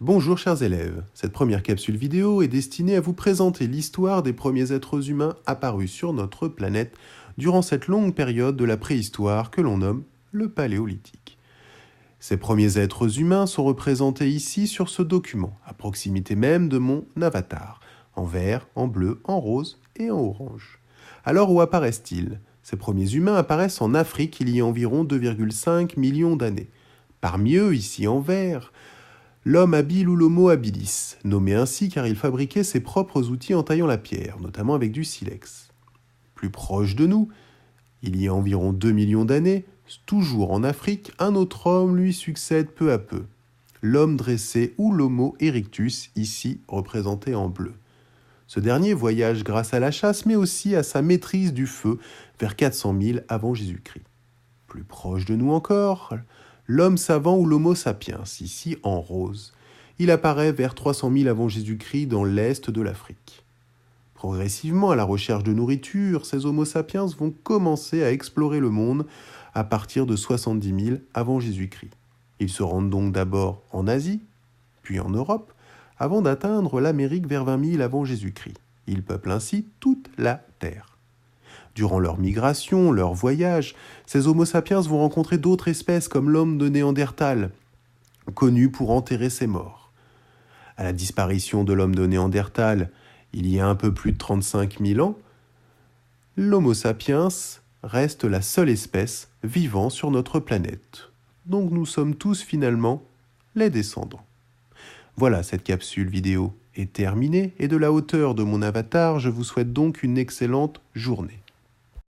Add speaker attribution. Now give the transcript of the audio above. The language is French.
Speaker 1: Bonjour chers élèves, cette première capsule vidéo est destinée à vous présenter l'histoire des premiers êtres humains apparus sur notre planète durant cette longue période de la préhistoire que l'on nomme le Paléolithique. Ces premiers êtres humains sont représentés ici sur ce document, à proximité même de mon avatar, en vert, en bleu, en rose et en orange. Alors où apparaissent-ils ? Ces premiers humains apparaissent en Afrique il y a environ 2,5 millions d'années. Parmi eux, ici en vert, l'homme habile ou l'homo habilis, nommé ainsi car il fabriquait ses propres outils en taillant la pierre, notamment avec du silex. Plus proche de nous, il y a environ 2 millions d'années, toujours en Afrique, un autre homme lui succède peu à peu. L'homme dressé ou l'homo erectus, ici représenté en bleu. Ce dernier voyage grâce à la chasse, mais aussi à sa maîtrise du feu vers 400 000 avant Jésus-Christ. Plus proche de nous encore, l'homme savant ou l'homo sapiens, ici en rose. Il apparaît vers 300 000 avant Jésus-Christ dans l'est de l'Afrique. Progressivement, à la recherche de nourriture, ces homo sapiens vont commencer à explorer le monde à partir de 70 000 avant Jésus-Christ. Ils se rendent donc d'abord en Asie, puis en Europe, avant d'atteindre l'Amérique vers 20 000 avant Jésus-Christ. Ils peuplent ainsi toute la Terre. Durant leur migration, leur voyage, ces homo sapiens vont rencontrer d'autres espèces comme l'homme de Néandertal, connu pour enterrer ses morts. À la disparition de l'homme de Néandertal, il y a un peu plus de 35 000 ans, l'homo sapiens reste la seule espèce vivant sur notre planète. Donc nous sommes tous finalement les descendants. Voilà, cette capsule vidéo est terminée et de la hauteur de mon avatar, je vous souhaite donc une excellente journée.